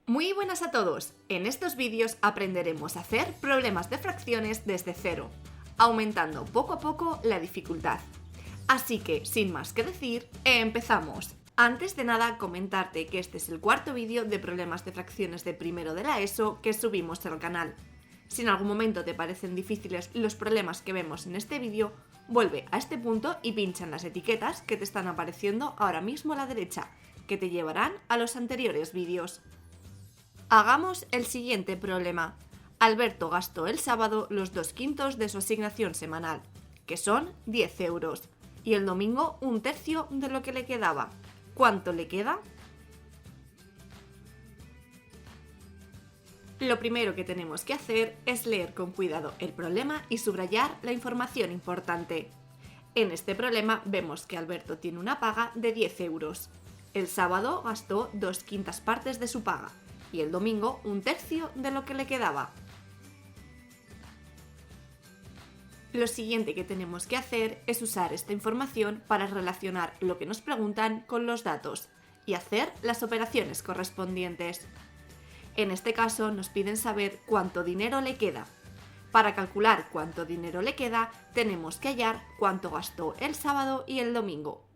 Muy buenas a todos. En estos vídeos aprenderemos a hacer problemas de fracciones desde cero, aumentando poco a poco la dificultad. Así que, sin más que decir, empezamos. Antes de nada, comentarte que este es el cuarto vídeo de problemas de fracciones de primero de la ESO que subimos al canal. Si en algún momento te parecen difíciles los problemas que vemos en este vídeo, vuelve a este punto y pincha en las etiquetas que te están apareciendo ahora mismo a la derecha, que te llevarán a los anteriores vídeos. Hagamos el siguiente problema. Alberto gastó el sábado los 2/5 de su asignación semanal, que son 10 euros, y el domingo 1/3 de lo que le quedaba. ¿Cuánto le queda? Lo primero que tenemos que hacer es leer con cuidado el problema y subrayar la información importante. En este problema vemos que Alberto tiene una paga de 10 euros. El sábado gastó 2/5 partes de su paga y el domingo 1/3 de lo que le quedaba. Lo siguiente que tenemos que hacer es usar esta información para relacionar lo que nos preguntan con los datos y hacer las operaciones correspondientes. En este caso nos piden saber cuánto dinero le queda. Para calcular cuánto dinero le queda, tenemos que hallar cuánto gastó el sábado y el domingo,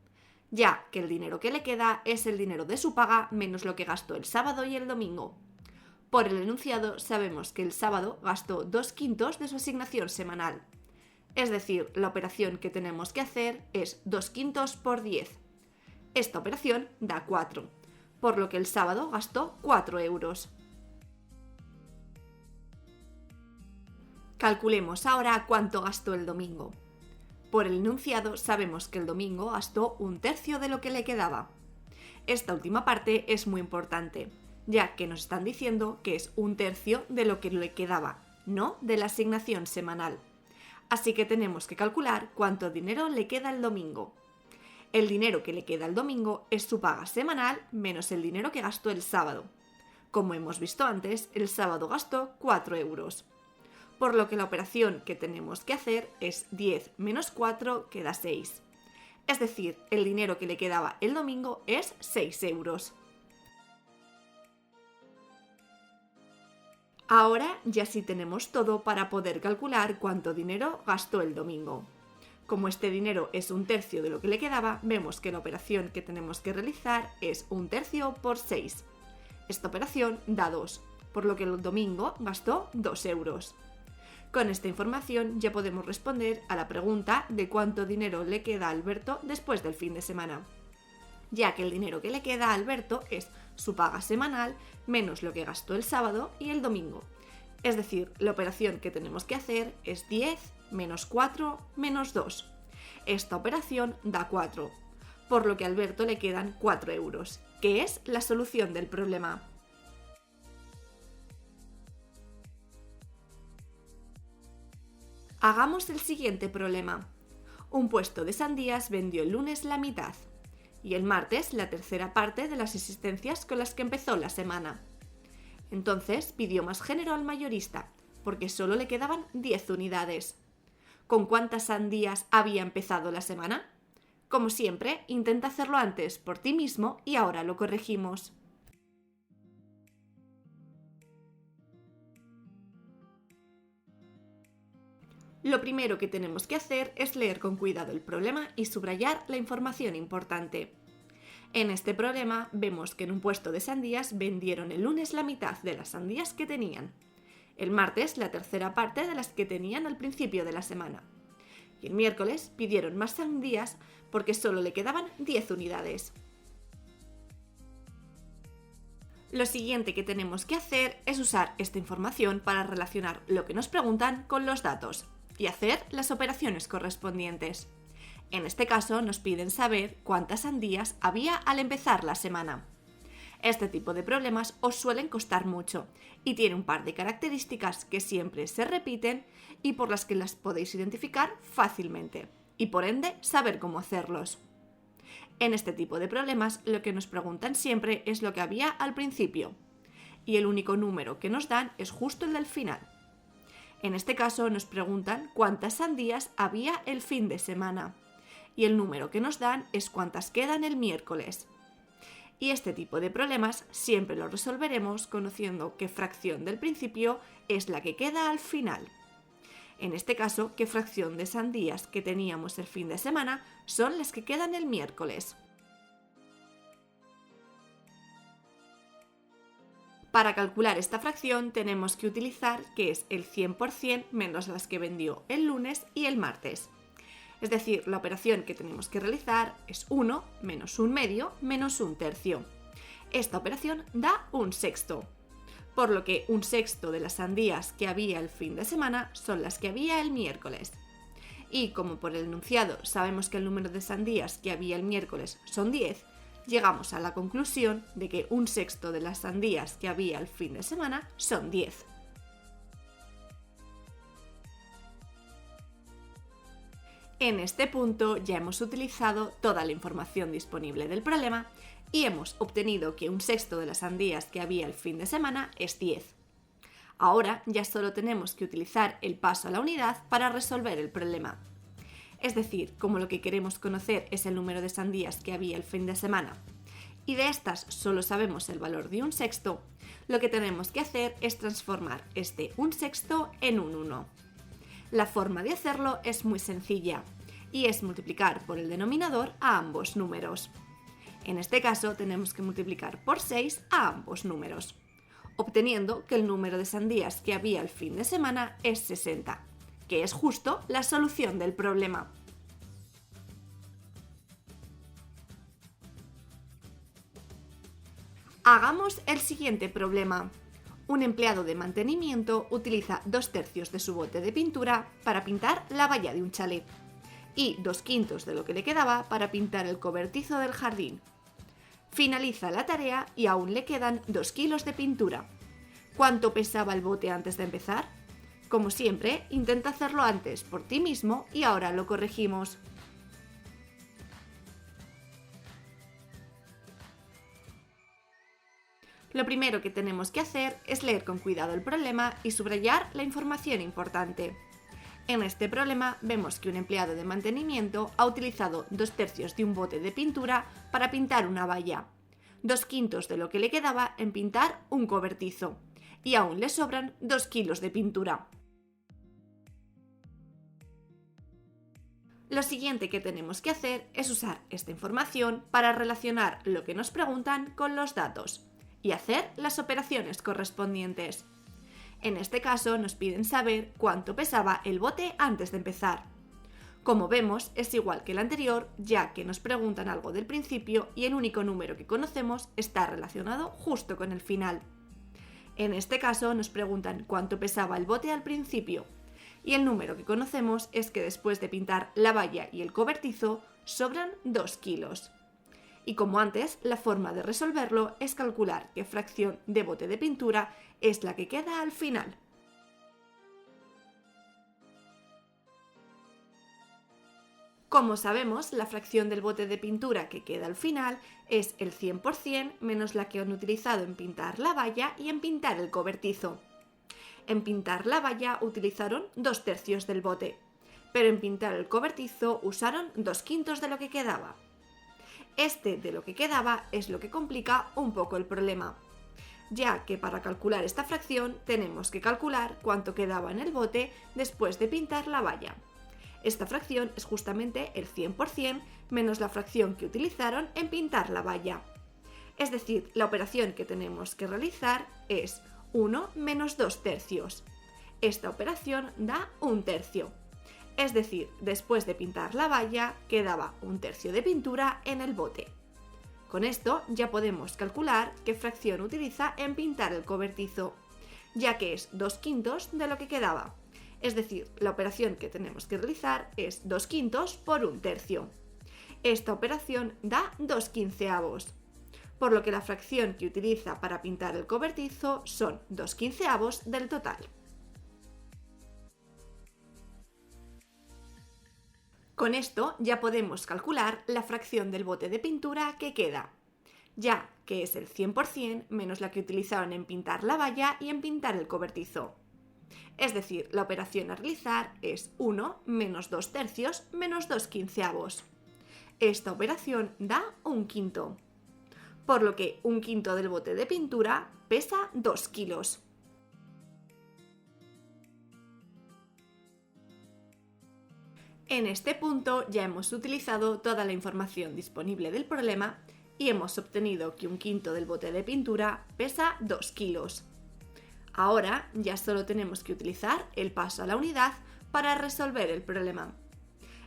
ya que el dinero que le queda es el dinero de su paga menos lo que gastó el sábado y el domingo. Por el enunciado sabemos que el sábado gastó 2/5 de su asignación semanal. Es decir, la operación que tenemos que hacer es 2/5 por 10. Esta operación da 4, por lo que el sábado gastó 4 euros. Calculemos ahora cuánto gastó el domingo. Por el enunciado sabemos que el domingo gastó 1/3 de lo que le quedaba. Esta última parte es muy importante, ya que nos están diciendo que es 1/3 de lo que le quedaba, no de la asignación semanal. Así que tenemos que calcular cuánto dinero le queda el domingo. El dinero que le queda el domingo es su paga semanal menos el dinero que gastó el sábado. Como hemos visto antes, el sábado gastó 4 euros. Por lo que la operación que tenemos que hacer es 10 menos 4 que da 6. Es decir, el dinero que le quedaba el domingo es 6 euros. Ahora ya sí tenemos todo para poder calcular cuánto dinero gastó el domingo. Como este dinero es 1/3 de lo que le quedaba, vemos que la operación que tenemos que realizar es 1/3 por 6. Esta operación da 2, por lo que el domingo gastó 2 euros. Con esta información ya podemos responder a la pregunta de cuánto dinero le queda a Alberto después del fin de semana, ya que el dinero que le queda a Alberto es su paga semanal menos lo que gastó el sábado y el domingo. Es decir, la operación que tenemos que hacer es 10 menos 4 menos 2. Esta operación da 4, por lo que a Alberto le quedan 4 euros, que es la solución del problema. Hagamos el siguiente problema. Un puesto de sandías vendió el lunes la mitad y el martes la tercera parte de las existencias con las que empezó la semana. Entonces pidió más género al mayorista, porque solo le quedaban 10 unidades. ¿Con cuántas sandías había empezado la semana? Como siempre, intenta hacerlo antes por ti mismo y ahora lo corregimos. Lo primero que tenemos que hacer es leer con cuidado el problema y subrayar la información importante. En este problema vemos que en un puesto de sandías vendieron el lunes la mitad de las sandías que tenían, el martes la tercera parte de las que tenían al principio de la semana, y el miércoles pidieron más sandías porque solo le quedaban 10 unidades. Lo siguiente que tenemos que hacer es usar esta información para relacionar lo que nos preguntan con los datos y hacer las operaciones correspondientes. En este caso nos piden saber cuántas sandías había al empezar la semana. Este tipo de problemas os suelen costar mucho y tiene un par de características que siempre se repiten y por las que las podéis identificar fácilmente y por ende saber cómo hacerlos. En este tipo de problemas lo que nos preguntan siempre es lo que había al principio y el único número que nos dan es justo el del final. En este caso nos preguntan cuántas sandías había el fin de semana y el número que nos dan es cuántas quedan el miércoles. Y este tipo de problemas siempre los resolveremos conociendo qué fracción del principio es la que queda al final. En este caso, qué fracción de sandías que teníamos el fin de semana son las que quedan el miércoles. Para calcular esta fracción tenemos que utilizar que es el 100% menos las que vendió el lunes y el martes. Es decir, la operación que tenemos que realizar es 1 menos 1/2 menos 1/3. Esta operación da 1/6, por lo que 1/6 de las sandías que había el fin de semana son las que había el miércoles. Y como por el enunciado sabemos que el número de sandías que había el miércoles son 10, llegamos a la conclusión de que 1/6 de las sandías que había el fin de semana son 10. En este punto ya hemos utilizado toda la información disponible del problema y hemos obtenido que 1/6 de las sandías que había el fin de semana es 10. Ahora ya solo tenemos que utilizar el paso a la unidad para resolver el problema. Es decir, como lo que queremos conocer es el número de sandías que había el fin de semana y de estas solo sabemos el valor de 1/6, lo que tenemos que hacer es transformar este 1/6 en un 1. La forma de hacerlo es muy sencilla y es multiplicar por el denominador a ambos números. En este caso tenemos que multiplicar por 6 a ambos números, obteniendo que el número de sandías que había el fin de semana es 60, que es justo la solución del problema. Hagamos el siguiente problema. Un empleado de mantenimiento utiliza 2/3 de su bote de pintura para pintar la valla de un chalet y 2/5 de lo que le quedaba para pintar el cobertizo del jardín. Finaliza la tarea y aún le quedan 2 kilos de pintura. ¿Cuánto pesaba el bote antes de empezar? Como siempre, intenta hacerlo antes por ti mismo y ahora lo corregimos. Lo primero que tenemos que hacer es leer con cuidado el problema y subrayar la información importante. En este problema vemos que un empleado de mantenimiento ha utilizado 2/3 de un bote de pintura para pintar una valla, 2/5 de lo que le quedaba en pintar un cobertizo y aún le sobran 2 kilos de pintura. Lo siguiente que tenemos que hacer es usar esta información para relacionar lo que nos preguntan con los datos y hacer las operaciones correspondientes. En este caso nos piden saber cuánto pesaba el bote antes de empezar. Como vemos, es igual que el anterior, ya que nos preguntan algo del principio y el único número que conocemos está relacionado justo con el final. En este caso nos preguntan cuánto pesaba el bote al principio, y el número que conocemos es que después de pintar la valla y el cobertizo sobran 2 kilos. Y como antes, la forma de resolverlo es calcular qué fracción de bote de pintura es la que queda al final. Como sabemos, la fracción del bote de pintura que queda al final es el 100% menos la que han utilizado en pintar la valla y en pintar el cobertizo. En pintar la valla utilizaron 2/3 del bote, pero en pintar el cobertizo usaron 2/5 de lo que quedaba. Este de lo que quedaba es lo que complica un poco el problema, ya que para calcular esta fracción tenemos que calcular cuánto quedaba en el bote después de pintar la valla. Esta fracción es justamente el 100% menos la fracción que utilizaron en pintar la valla. Es decir, la operación que tenemos que realizar es 1 menos 2/3. Esta operación da 1/3. Es decir, después de pintar la valla quedaba 1/3 de pintura en el bote. Con esto ya podemos calcular qué fracción utiliza en pintar el cobertizo, ya que es 2/5 de lo que quedaba. Es decir, la operación que tenemos que realizar es 2/5 por 1/3. Esta operación da 2/15, por lo que la fracción que utiliza para pintar el cobertizo son 2/15 del total. Con esto ya podemos calcular la fracción del bote de pintura que queda, ya que es el 100% menos la que utilizaron en pintar la valla y en pintar el cobertizo. Es decir, la operación a realizar es 1 menos 2/3 menos 2/15. Esta operación da 1/5. por lo que un quinto del bote de pintura pesa 2 kilos. En este punto ya hemos utilizado toda la información disponible del problema y hemos obtenido que un quinto del bote de pintura pesa 2 kilos. Ahora ya solo tenemos que utilizar el paso a la unidad para resolver el problema.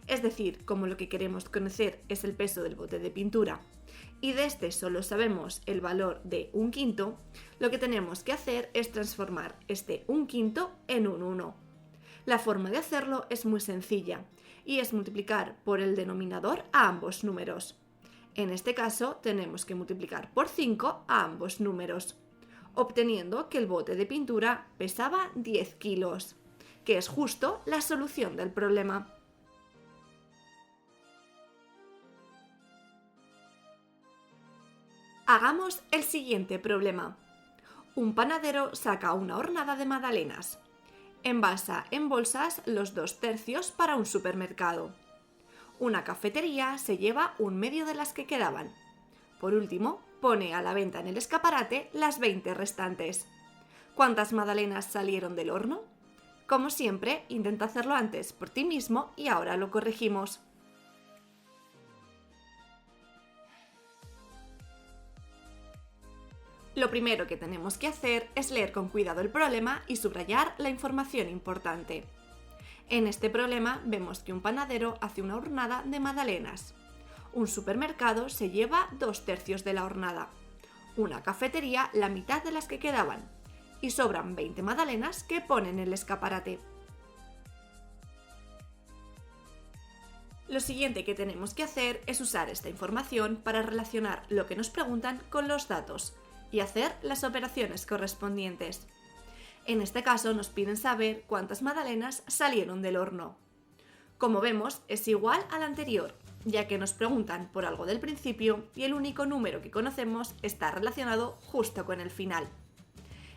Es decir, como lo que queremos conocer es el peso del bote de pintura y de este solo sabemos el valor de un quinto, lo que tenemos que hacer es transformar este un quinto en un 1. La forma de hacerlo es muy sencilla y es multiplicar por el denominador a ambos números. En este caso tenemos que multiplicar por 5 a ambos números, obteniendo que el bote de pintura pesaba 10 kilos, que es justo la solución del problema. Hagamos el siguiente problema. Un panadero saca una hornada de magdalenas. Envasa en bolsas los 2/3 para un supermercado. Una cafetería se lleva un medio de las que quedaban. Por último, pone a la venta en el escaparate las 20 restantes. ¿Cuántas magdalenas salieron del horno? Como siempre, intenta hacerlo antes por ti mismo y ahora lo corregimos. Lo primero que tenemos que hacer es leer con cuidado el problema y subrayar la información importante. En este problema vemos que un panadero hace una hornada de magdalenas. Un supermercado se lleva 2/3 de la hornada. Una cafetería la mitad de las que quedaban. Y sobran 20 magdalenas que ponen en el escaparate. Lo siguiente que tenemos que hacer es usar esta información para relacionar lo que nos preguntan con los datos y hacer las operaciones correspondientes. En este caso nos piden saber cuántas magdalenas salieron del horno. Como vemos, es igual al anterior, ya que nos preguntan por algo del principio y el único número que conocemos está relacionado justo con el final.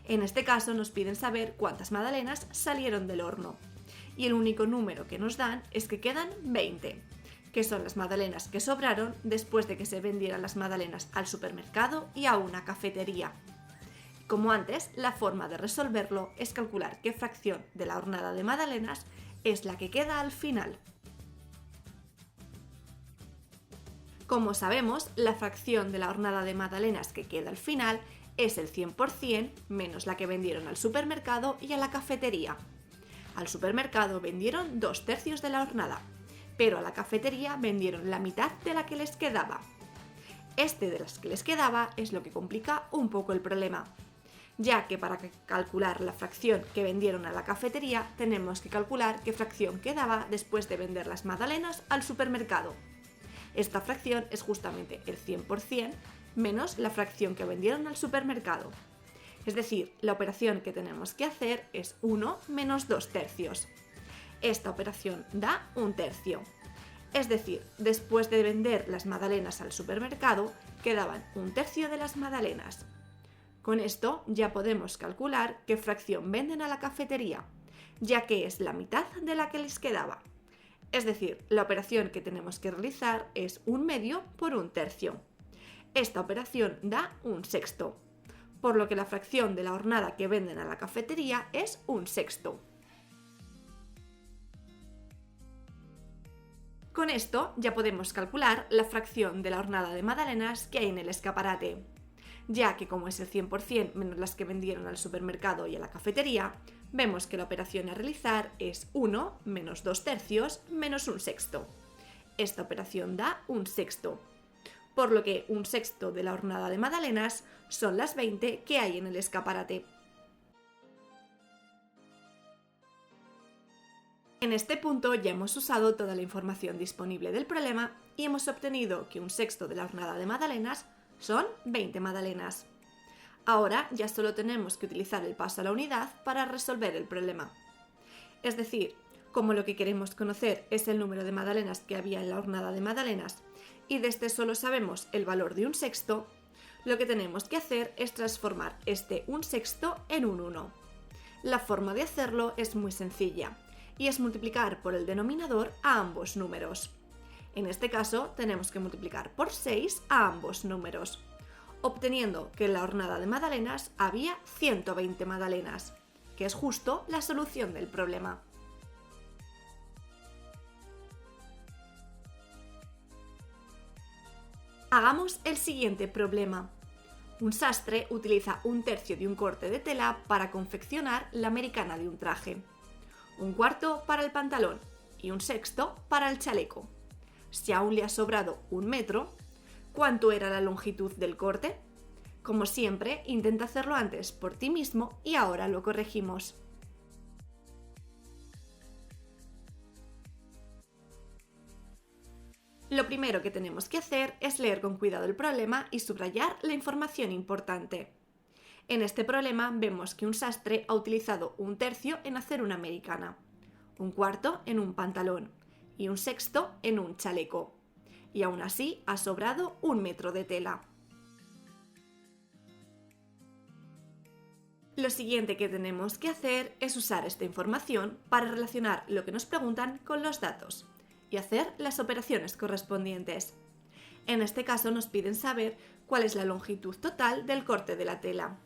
En este caso nos piden saber cuántas magdalenas salieron del horno y el único número que nos dan es que quedan 20, que son las magdalenas que sobraron después de que se vendieran las magdalenas al supermercado y a una cafetería. Como antes, la forma de resolverlo es calcular qué fracción de la hornada de magdalenas es la que queda al final. Como sabemos, la fracción de la hornada de magdalenas que queda al final es el 100% menos la que vendieron al supermercado y a la cafetería. Al supermercado vendieron 2/3 de la hornada, pero a la cafetería vendieron la mitad de la que les quedaba. Este de las que les quedaba es lo que complica un poco el problema, ya que para calcular la fracción que vendieron a la cafetería tenemos que calcular qué fracción quedaba después de vender las magdalenas al supermercado. Esta fracción es justamente el 100% menos la fracción que vendieron al supermercado. Es decir, la operación que tenemos que hacer es 1 menos 2/3. Esta operación da 1/3. Es decir, después de vender las magdalenas al supermercado, quedaban 1/3 de las magdalenas. Con esto ya podemos calcular qué fracción venden a la cafetería, ya que es la mitad de la que les quedaba. Es decir, la operación que tenemos que realizar es 1/2 por 1/3. Esta operación da 1/6, por lo que la fracción de la hornada que venden a la cafetería es 1/6. Con esto ya podemos calcular la fracción de la hornada de magdalenas que hay en el escaparate, ya que como es el 100% menos las que vendieron al supermercado y a la cafetería, vemos que la operación a realizar es 1 menos 2/3 menos 1/6. Esta operación da 1/6, por lo que 1/6 de la hornada de magdalenas son las 20 que hay en el escaparate. En este punto ya hemos usado toda la información disponible del problema y hemos obtenido que 1/6 de la hornada de magdalenas son 20 magdalenas. Ahora ya solo tenemos que utilizar el paso a la unidad para resolver el problema. Es decir, como lo que queremos conocer es el número de magdalenas que había en la hornada de magdalenas y de este solo sabemos el valor de 1/6, lo que tenemos que hacer es transformar este 1/6 en un 1. La forma de hacerlo es muy sencilla y es multiplicar por el denominador a ambos números. En este caso tenemos que multiplicar por 6 a ambos números, obteniendo que en la hornada de magdalenas había 120 magdalenas, que es justo la solución del problema. Hagamos el siguiente problema. Un sastre utiliza un tercio de un corte de tela para confeccionar la americana de un traje, un cuarto para el pantalón y un sexto para el chaleco. Si aún le ha sobrado 1 metro, ¿cuánto era la longitud del corte? Como siempre, intenta hacerlo antes por ti mismo y ahora lo corregimos. Lo primero que tenemos que hacer es leer con cuidado el problema y subrayar la información importante. En este problema vemos que un sastre ha utilizado un tercio en hacer una americana, un cuarto en un pantalón y un sexto en un chaleco. Y aún así ha sobrado 1 metro de tela. Lo siguiente que tenemos que hacer es usar esta información para relacionar lo que nos preguntan con los datos y hacer las operaciones correspondientes. En este caso nos piden saber cuál es la longitud total del corte de la tela.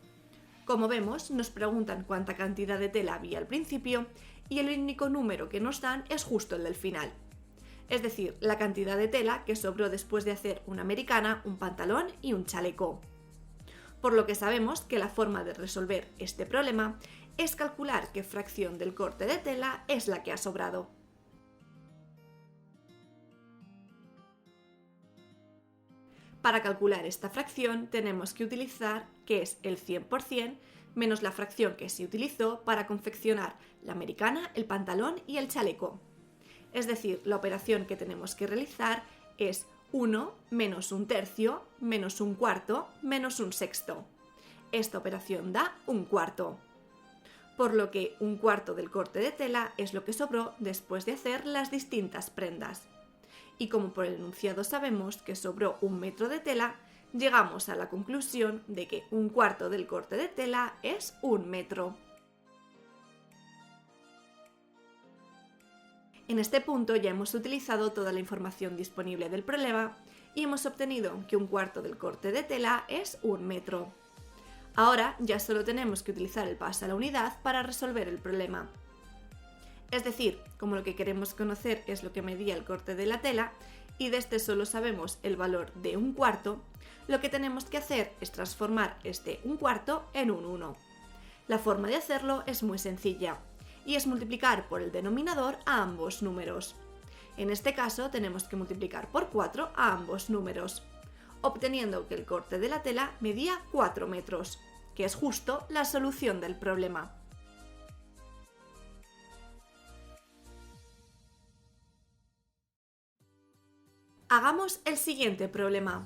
Como vemos, nos preguntan cuánta cantidad de tela había al principio y el único número que nos dan es justo el del final. Es decir, la cantidad de tela que sobró después de hacer una americana, un pantalón y un chaleco. Por lo que sabemos que la forma de resolver este problema es calcular qué fracción del corte de tela es la que ha sobrado. Para calcular esta fracción tenemos que utilizar que es el 100% menos la fracción que se utilizó para confeccionar la americana, el pantalón y el chaleco. Es decir, la operación que tenemos que realizar es 1 menos 1/3 menos 1/4 menos 1/6. Esta operación da 1/4. Por lo que 1/4 del corte de tela es lo que sobró después de hacer las distintas prendas. Y como por el enunciado sabemos que sobró 1 metro de tela, llegamos a la conclusión de que 1/4 del corte de tela es 1 metro. En este punto ya hemos utilizado toda la información disponible del problema y hemos obtenido que 1/4 del corte de tela es 1 metro. Ahora ya solo tenemos que utilizar el paso a la unidad para resolver el problema. Es decir, como lo que queremos conocer es lo que medía el corte de la tela y de este solo sabemos el valor de 1/4, lo que tenemos que hacer es transformar este 1/4 en un 1. La forma de hacerlo es muy sencilla y es multiplicar por el denominador a ambos números. En este caso tenemos que multiplicar por 4 a ambos números, obteniendo que el corte de la tela medía 4 metros, que es justo la solución del problema. Hagamos el siguiente problema.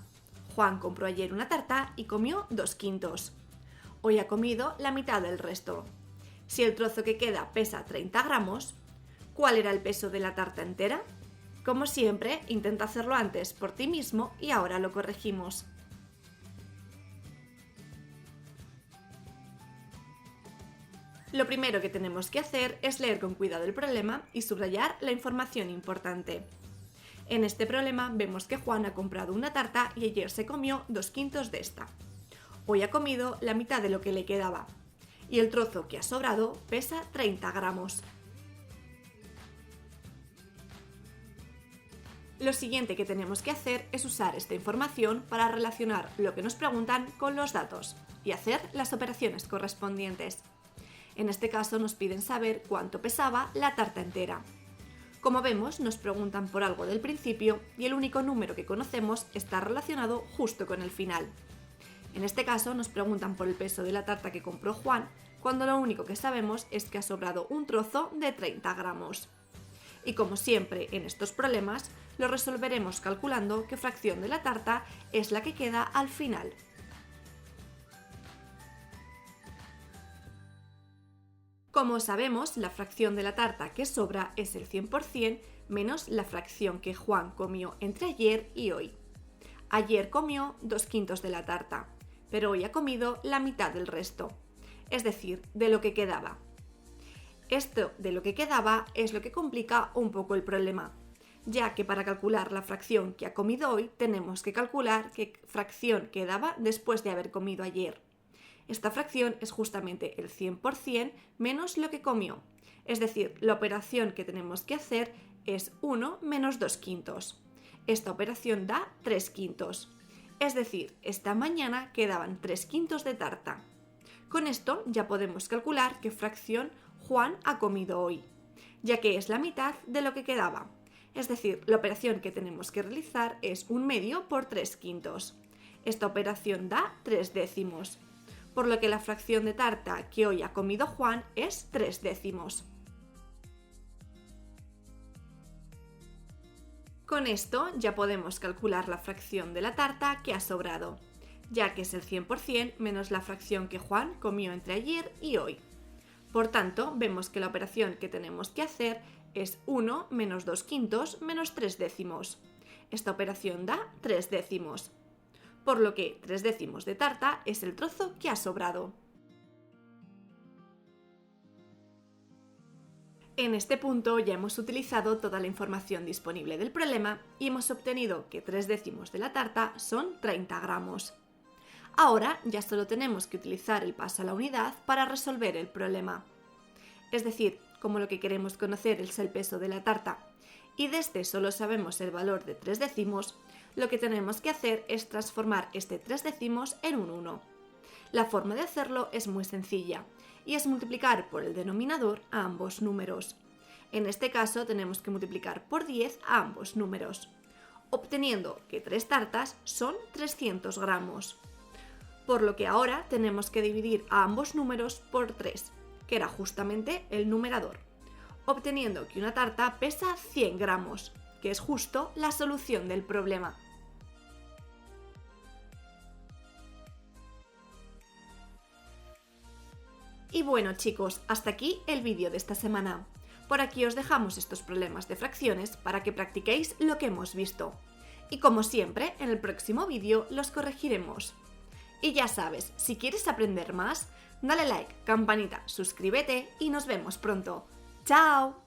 Juan compró ayer una tarta y comió 2 quintos. Hoy ha comido la mitad del resto. Si el trozo que queda pesa 30 gramos, ¿cuál era el peso de la tarta entera? Como siempre, intenta hacerlo antes por ti mismo y ahora lo corregimos. Lo primero que tenemos que hacer es leer con cuidado el problema y subrayar la información importante. En este problema vemos que Juan ha comprado una tarta y ayer se comió 2 quintos de esta. Hoy ha comido la mitad de lo que le quedaba y el trozo que ha sobrado pesa 30 gramos. Lo siguiente que tenemos que hacer es usar esta información para relacionar lo que nos preguntan con los datos y hacer las operaciones correspondientes. En este caso nos piden saber cuánto pesaba la tarta entera. Como vemos, nos preguntan por algo del principio y el único número que conocemos está relacionado justo con el final. En este caso nos preguntan por el peso de la tarta que compró Juan, cuando lo único que sabemos es que ha sobrado un trozo de 30 gramos. Y como siempre en estos problemas, lo resolveremos calculando qué fracción de la tarta es la que queda al final. Como sabemos, la fracción de la tarta que sobra es el 100% menos la fracción que Juan comió entre ayer y hoy. Ayer comió 2 quintos de la tarta, pero hoy ha comido la mitad del resto, es decir, de lo que quedaba. Esto de lo que quedaba es lo que complica un poco el problema. ya que para calcular la fracción que ha comido hoy tenemos que calcular qué fracción quedaba después de haber comido ayer. Esta fracción es justamente el 100% menos lo que comió, es decir, la operación que tenemos que hacer es 1 menos 2 quintos. Esta operación da 3 quintos, es decir, esta mañana quedaban 3 quintos de tarta. Con esto ya podemos calcular qué fracción Juan ha comido hoy, ya que es la mitad de lo que quedaba. Es decir, la operación que tenemos que realizar es 1/2 por 3 quintos. Esta operación da 3 décimos, por lo que la fracción de tarta que hoy ha comido Juan es 3 décimos. Con esto ya podemos calcular la fracción de la tarta que ha sobrado, ya que es el 100% menos la fracción que Juan comió entre ayer y hoy. Por tanto, vemos que la operación que tenemos que hacer es 1 menos 2 quintos menos 3 décimos. Esta operación da 3 décimos, por lo que 3 décimos de tarta es el trozo que ha sobrado. En este punto ya hemos utilizado toda la información disponible del problema y hemos obtenido que 3 décimos de la tarta son 30 gramos. Ahora ya solo tenemos que utilizar el paso a la unidad para resolver el problema. Es decir, como lo que queremos conocer es el peso de la tarta y de este solo sabemos el valor de 3 décimos, lo que tenemos que hacer es transformar este 3 décimos en un 1. La forma de hacerlo es muy sencilla y es multiplicar por el denominador a ambos números. En este caso tenemos que multiplicar por 10 a ambos números, obteniendo que 3 tartas son 300 gramos. Por lo que ahora tenemos que dividir a ambos números por 3, que era justamente el numerador, obteniendo que una tarta pesa 100 gramos, que es justo la solución del problema. Y bueno chicos, hasta aquí el vídeo de esta semana. Por aquí os dejamos estos problemas de fracciones para que practiquéis lo que hemos visto. Y como siempre, en el próximo vídeo los corregiremos. Y ya sabes, si quieres aprender más, dale like, campanita, suscríbete y nos vemos pronto. ¡Chao!